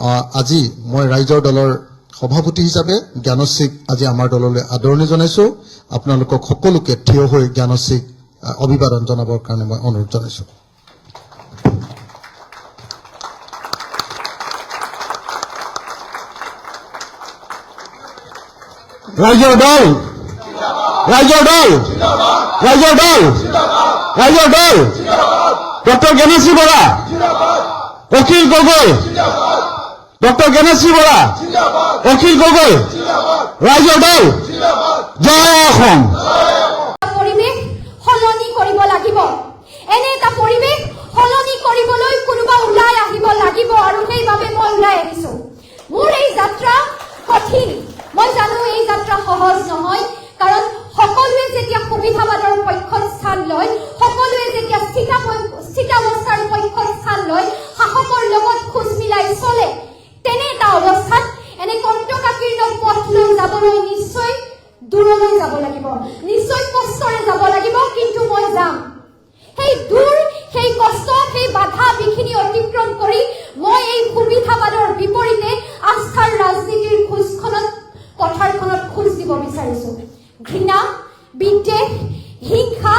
আজি মই ৰাইজৰ দলৰ সভাপতি হিচাপে জ্ঞানশ্ৰীক আজি আমাৰ দললৈ আদৰণি জনাইছো। আপোনালোকক সকলোকে থিয় হৈ জ্ঞানশ্ৰীক অভিবাদন জনাবৰ কাৰণে মই অনুৰোধ জনাইছো। ৰাইজৰ দল ৰাইজৰ দল ৰাইজৰ দল ৰাইজৰ দল ডক্টৰ জ্ঞানশ্ৰী বৰা, অখিল গগৈ, ডক্টৰ জ্ঞানশ্ৰী বৰা, অখিল গগৈ, ৰাইজৰ দল, জয় অসম। পৰিৱেশ সলনি কৰিব লাগিব। এনে এটা পৰিৱেশ সলনি কৰিবলৈ কোনোবা ওলাই আহিব লাগিব আৰু সেইবাবে মই ওলাই আহিছো। মোৰ এই যাত্ৰা কঠিন, মই জানো এই যাত্ৰা সহজ নহয়, কাৰণ সকলোৱে যেতিয়া সুবিধাবাদৰ পক্ষত স্থান লয়, সকলোৱে যেতিয়া স্থিতাৱস্থাৰ পক্ষত স্থান লয়, শাসকৰ লগত খোজ মিলাই চলে, তেনে এটা অৱস্থাত এনে কণ্টকাকীৰ্ণ পথ লৈ যাবলৈ নিশ্চয় দূৰলৈ যাব লাগিব, নিশ্চয় কষ্টৰে যাব লাগিব, কিন্তু মই যাম। সেই দূৰ, সেই কষ্ট, সেই বাধা বিঘিনি অতিক্ৰম কৰি মই এই সুবিধাবাদৰ বিপৰীতে আস্থাৰ ৰাজনীতিৰ পথাৰখনত খোজ দিব বিচাৰিছো। ঘৃণা, বিদ্বেষ, হিংসা,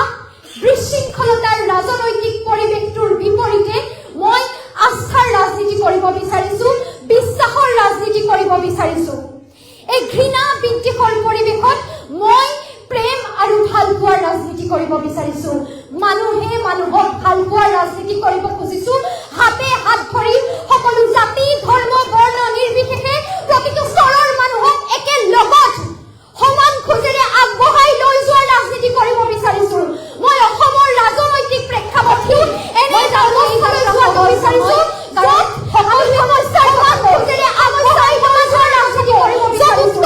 বিশৃংখলতাৰ ৰাজনৈতিক পৰিৱেশটোৰ বিপৰীতে মই আস্থাৰ ৰাজনীতি কৰিব বিচাৰিছো, বিশ্বাসৰ ৰাজনীতি কৰিব বিচাৰিছো। এই ঘৃণা বিদ্বেষৰ পৰিৱেশত মই প্ৰেম আৰু ভালপোৱাৰ ৰাজনীতি কৰিব বিচাৰিছো। মানুহে মানুহক ভালপোৱাৰ ৰাজনীতি কৰিব খুজিছো। হাতে হাত ধৰি সকলো জাতি, ধৰ্ম, বৰ্ণ নিৰ্বিশেষে প্ৰতিটো স্তৰৰ মানুহক একে লগত সমান খোজেৰে আগবঢ়াই লৈ যোৱাৰ ৰাজনীতি কৰিব বিচাৰিছো। মই অসমৰ ৰাজনৈতিক প্ৰেক্ষাপটটো এনে এটা অৱস্থালৈ যাব বিচাৰিছো য'ত সকলো সমস্যাৰ সমান খোজেৰে আগবঢ়াই লৈ যোৱাৰ ৰাজনীতি কৰিব বিচাৰিছো।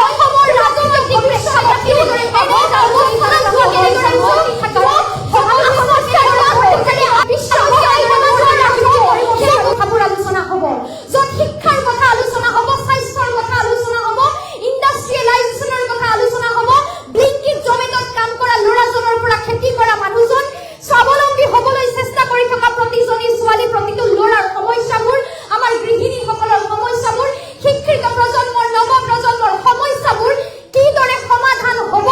অসমৰ ৰাজনৈতিক প্ৰেক্ষাপটটো এনে এটা অৱস্থালৈ যাব বিচাৰিছো য'ত সকলো সমস্যাৰ সমান খোজেৰে বিশ্বাসেৰে যোৱাৰ ৰাজনীতি কৰিব বিচাৰিছো। কথাবোৰ আলোচনা হ'ব, য'ত শিক্ষাৰ কথা আলোচনা হ'ব, স্বাস্থ্যৰ কথা আলোচনা হ'ব, ইণ্ডাষ্ট্ৰিয়েলাইজেশ্যনৰ কথা আলোচনা হ'ব, ব্লিংকিট জমেটত কাম কৰা ল'ৰাজনৰ পৰা খেতি কৰা মানুহজন স্বাৱলম্বী হ'বলৈ চেষ্টা কৰি থকা প্ৰতিজনী ছোৱালী, প্ৰতিটো ল'ৰাৰ সমস্যাবোৰ, আমাৰ গৃহিণীসকলৰ সমস্যাবোৰ, শিক্ষিত প্ৰজন্মৰ, নৱ প্ৰজন্মৰ সমস্যাবোৰ কিদৰে সমাধান হ'ব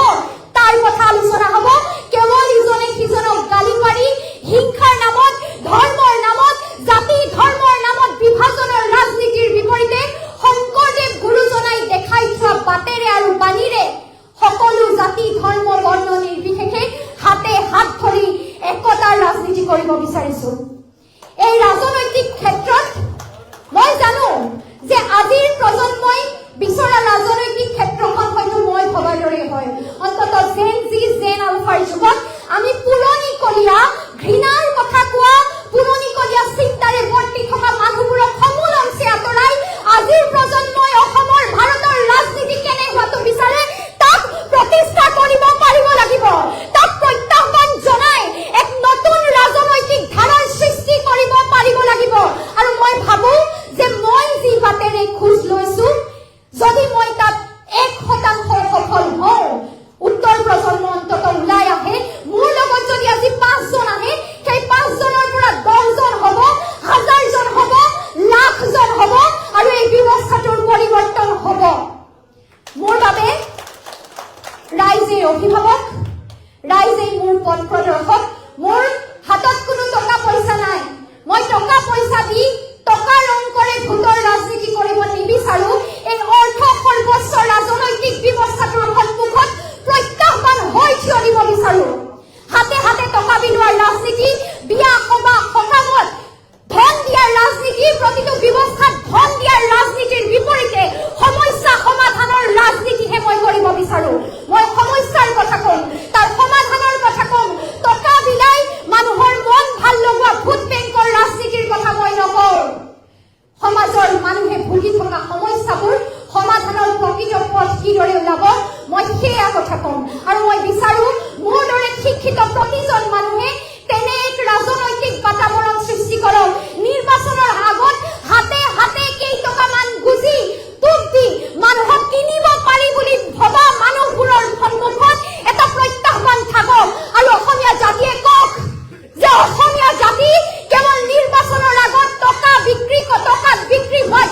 তাৰ কথা আলোচনা হ'ব। কেৱল ইজনে সিজনক গালি পাৰি হিংসাৰ নামত, ধৰ্মৰ নামত, জাতি ধৰ্মৰ নামত বিভাজনৰ ৰাজনীতিৰ বিপৰীতে শংকৰদেৱ গুৰুজনাই দেখাই থোৱা বাটেৰে আৰু বাণীৰে সকলো জাতি, ধৰ্ম, বৰ্ণ নিৰ্বিশেষে হাতে হাত ধৰি একতাৰ ৰাজনীতি কৰিব বিচাৰিছো। এই ৰাজনৈতিক ক্ষেত্ৰত মই জানো যে আজিৰ প্ৰজন্মই বিচৰা ৰাজনৈতিক ক্ষেত্ৰখন হয়তো মই ভবাৰ দৰেই হয়। অন্ততঃ জেন জি, জেন আলফাৰ যুগত আমি পুৰণিকলীয়া ঘৃণাৰ কথা কোৱা, পুৰণিকলীয়া চিন্তাৰে ভৰ্তি থকা মানুহবোৰক সমূল অংশে আঁতৰাই আজিৰ প্ৰজন্মই অসমৰ, ভাৰতৰ ৰাজনীতি কেনে হোৱাটো বিচাৰে তাক প্ৰতিষ্ঠা কৰিব পাৰিব লাগিব। তাক প্ৰত্যাহ্বান জনাই এক নতুন ৰাজনৈতিক ধাৰাৰ সৃষ্টি কৰিব পাৰিব লাগিব। আৰু মই ভাবো যে মই যি বাটেৰে খোজ লৈছো, যদি মই তাত 1% সফল হওঁ, উত্তৰ প্ৰজন্ম অন্তত ওলাই আহে, মোৰ লগত যদি আজি 5 জন আহে, সেই 5 জনৰ পৰা 10 জন হ'ব, 1000 জন হ'ব, লাখ জন হ'ব, আৰু এই ব্যৱস্থাটোৰ পৰিৱৰ্তন হ'ব। মোৰ বাবে ৰাইজে অভিভাৱক, ৰাইজে মোৰ পথ প্ৰদৰ্শক। মোৰ হাতত কোনো টকা পইচা নাই। মই টকা পইচা দি টকা ৰং কৰে ভোটৰ ৰাজনীতি কৰিব নিবিচাৰো। এই অৰ্থ সৰ্বস্ব ৰাজনৈতিক ব্যৱস্থাটোৰ সন্মুখত প্ৰত্যাহ্বান হৈ থিয় দিব বিচাৰো। হাতে হাতে টকা বিলোৱাৰ ৰাজনীতি, বিয়া সভা সকামত ধন দিয়াৰ ৰাজনীতি, প্ৰতিটো ব্যৱস্থাত ধন দিয়াৰ ৰাজনীতিৰ বিপৰীতে সমস্যা সমাধানৰ ৰাজনীতিহে মই কৰিব বিচাৰো। মই সমস্যাৰ কথা কম, তাৰ সমাধানৰ কথা কম। টকা বিলাই মানুহৰ মন ভাল লগোৱা ভোট বেংকৰ ৰাজনীতিৰ কথা মই নকওঁ। সমাজৰ মানুহে ভুগি থকা সমস্যাবোৰ সমাধানৰ প্ৰকৃত পথ কিদৰে ওলাব মই সেয়া কথা কম। আৰু মই বিচাৰো মোৰ দৰে শিক্ষিত প্ৰতিজন মানুহে তেনে এক ৰাজনৈতিক বাতাবৰণ সৃষ্টি কৰক। নিৰ্বাচনৰ আগত হাতে হাতে কেইটকামান গুজি টুপ দি মানুহক কিনিব পাৰি বুলি ভবা মানুহবোৰৰ সন্মুখত এটা প্ৰত্যাহ্বান থাকক। আৰু অসমীয়া জাতিয়ে কওক যে অসমীয়া জাতি কেৱল নিৰ্বাচনৰ আগত টকাত বিক্ৰী হোৱা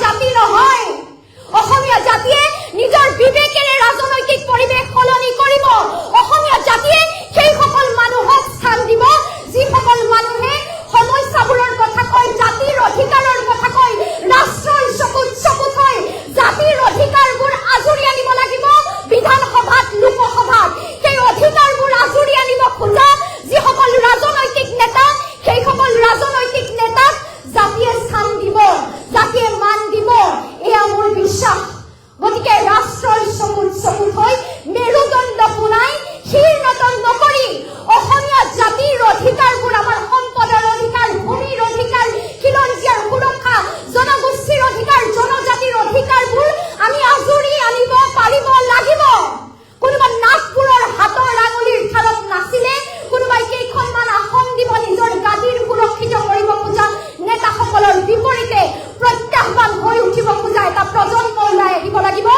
কৰিব লাগিব,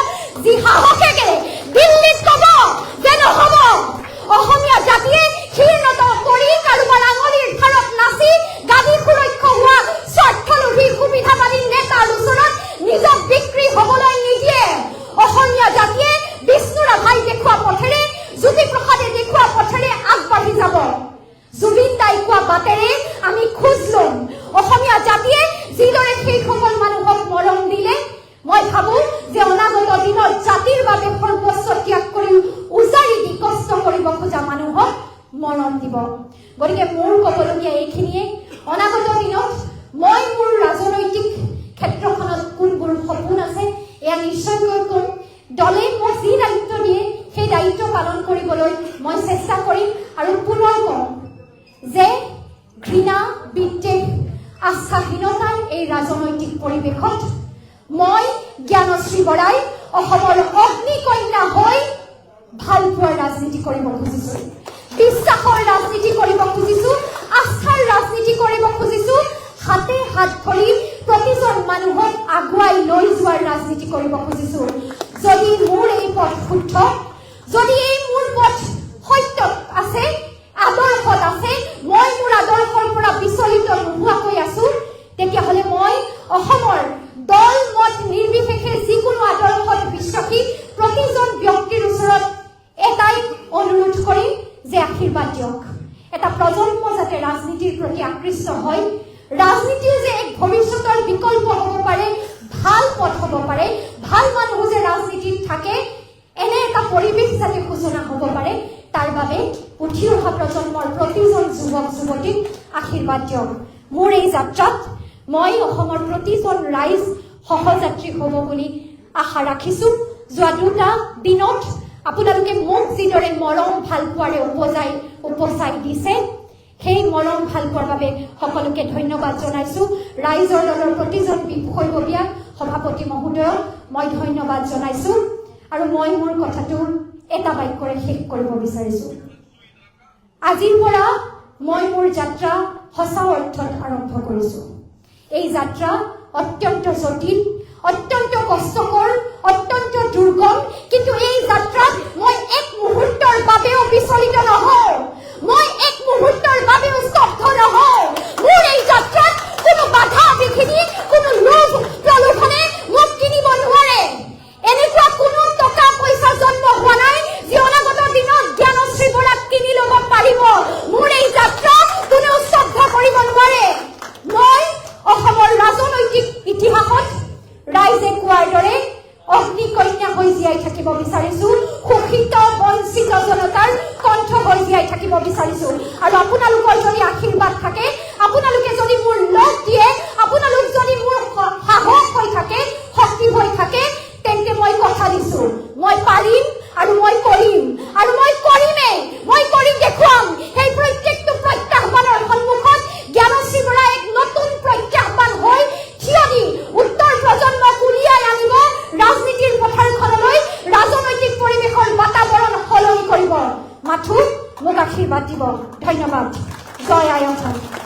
যি সাহসেৰে দিল্লীত ক'ব যে নহ'ব। অসমীয়া জাতিয়ে ক্ষীণত কৰি কাৰোবাৰ আঙুলিৰ ধাৰত নাচি গাদী সুৰক্ষা হোৱা স্বাৰ্থলোভী সুবিধাবাদী নেতাৰ ওচৰত নিজক বিক্ৰী হ'বলৈ নিদিয়ে। অসমীয়া জাতিয়ে বিষ্ণু ৰাভাই দেখুওৱা পথেৰে, জ্যোতিপ্ৰসাদে দেখুওৱা পথেৰে আগবাঢ়ি যাব। জুবিন দাই কোৱা বাটেৰে আমি খোজ ল'ম। অসমীয়া জাতিয়ে যিদৰে সেইসকল মানুহক মৰম দিলে, মই ভাবো যে অনাগত দিনত জাতিৰ বাবে সৰ্বস্ব ত্যাগ কৰি উজাৰি দি কষ্ট কৰিব খোজা মানুহক মৰম দিব। গতিকে মোৰ ক'বলগীয়া এইখিনিয়ে। অনাগত দিনত মই মোৰ ৰাজনৈতিক ক্ষেত্ৰখনত কোনবোৰ সপোন আছে এয়া নিশ্চয়কৈ ক'ম। দলে মোক যি দায়িত্ব দিয়ে সেই দায়িত্ব পালন কৰিবলৈ মই চেষ্টা কৰিম। আৰু পুনৰ কওঁ যে ঘৃণা, বিদ্বেষ, আস্থাহীনতাৰ এই ৰাজনৈতিক পৰিৱেশত মই জ্ঞানশ্ৰী বৰাই অসমৰ অগ্নিকন্যা হৈ ভালপোৱাৰ ৰাজনীতি কৰিব খুজিছো, বিশ্বাসৰ ৰাজনীতি কৰিব খুজিছো, আস্থাৰ ৰাজনীতি কৰিব খুজিছো, হাতে হাত ধৰি প্ৰতিজন মানুহক আগুৱাই লৈ যোৱাৰ ৰাজনীতি কৰিব খুজিছো। যদি মোৰ এই পথ শুদ্ধ, যদি এই মোৰ পথ সত্যত আছে, আদৰ্শত আছে, মই মোৰ আদৰ্শৰ পৰা বিচলিত নোহোৱাকৈ আছো, তেতিয়াহ'লে মই অসমৰ দল মত নিৰ্বিশেষে যিকোনো আদৰ্শত বিশ্বাসী প্ৰতিজন ব্যক্তিৰ ওচৰত এটাই অনুৰোধ কৰিম যে আশীৰ্বাদ দিয়ক। এটা প্ৰজন্ম যাতে ৰাজনীতিৰ প্ৰতি আকৃষ্ট হয়, ৰাজনীতিও যে এক ভৱিষ্যতৰ বিকল্প হ'ব পাৰে, ভাল পথ হ'ব পাৰে, ভাল মানুহ যে ৰাজনীতিত থাকে, এনে এটা পৰিৱেশ যাতে সূচনা হ'ব পাৰে, তাৰ বাবে উঠি অহা প্ৰজন্মৰ প্ৰতিজন যুৱক যুৱতীক আশীৰ্বাদ দিয়ক। মোৰ এই যাত্ৰাত মই অসমৰ প্ৰতিজন ৰাইজ সহযাত্ৰী হ'ব বুলি আশা ৰাখিছো। যোৱা 2টা দিনত আপোনালোকে মোক যিদৰে মৰম ভালপোৱাৰে উপচাই দিছে, সেই মৰম ভালপোৱাৰ বাবে সকলোকে ধন্যবাদ জনাইছো। ৰাইজৰ দলৰ প্ৰতিজন বিষয়ববীয়া সভাপতি মহোদয়ক মই ধন্যবাদ জনাইছো। আৰু মই মোৰ কথাটো এটা বাক্যৰে শেষ কৰিব বিচাৰিছো। আজিৰ পৰা মই মোৰ যাত্ৰা সঁচা অৰ্থত আৰম্ভ কৰিছো। এই যাত্ৰা অত্যন্ত জটিল, অত্যন্ত কষ্টকৰ, অত্যন্ত দুৰ্গম, কিন্তু এই যাত্ৰাত মই এক মুহূৰ্তৰ বাবেও বিচলিত নহওঁ, মই এক মুহূৰ্তৰ বাবেও স্তব্ধ নহওঁ। মোৰ এই যাত্ৰাত কোনো বাধা বিঘিনি, কোনো লোভ প্ৰলোভনে মোক কিনিব নোৱাৰে। এনেকুৱা কোনো টকা পইচা জন্ম হোৱা নাই যি অনাগত দিনত জ্ঞানশ্ৰী বৰাক কিনি ল'ব পাৰিব। মোৰ এই যাত্ৰা কোনেও স্তব্ধ কৰিব নোৱাৰে। মই অসমৰ ৰাজনৈতিক ইতিহাসত ৰাইজে কোৱাৰ দৰে অগ্নিকন্যা হৈ জীয়াই থাকিব বিচাৰিছো, শোষিত বঞ্চিত জনতাৰ কণ্ঠ হৈ জীয়াই থাকিব বিচাৰিছো। আৰু আপোনালোকৰ যদি আশীৰ্বাদ থাকে, আপোনালোকে যদি মোৰ লগ দিয়ে, আপোনালোক যদি মোৰ সাহস হৈ থাকে, শক্তি হৈ থাকে, তেন্তে মই কথা দিছো, মই পাৰিম আৰু মই কৰিম, আৰু মই কৰিমেই, মই কৰি দেখুৱাম। সেই প্ৰত্যেকটো প্ৰত্যাহ্বানৰ সন্মুখত জ্ঞানশ্ৰী বৰা এক নতুন প্ৰত্যাহ্বান হৈ থিয় দি উত্তৰ প্ৰজন্মক উলিয়াই আনিব ৰাজনীতিৰ পথাৰখনলৈ, ৰাজনৈতিক পৰিৱেশৰ বাতাবৰণ সলনি কৰিব। মাথো মোক আশীৰ্বাদ দিব। ধন্যবাদ। জয় আই অসম।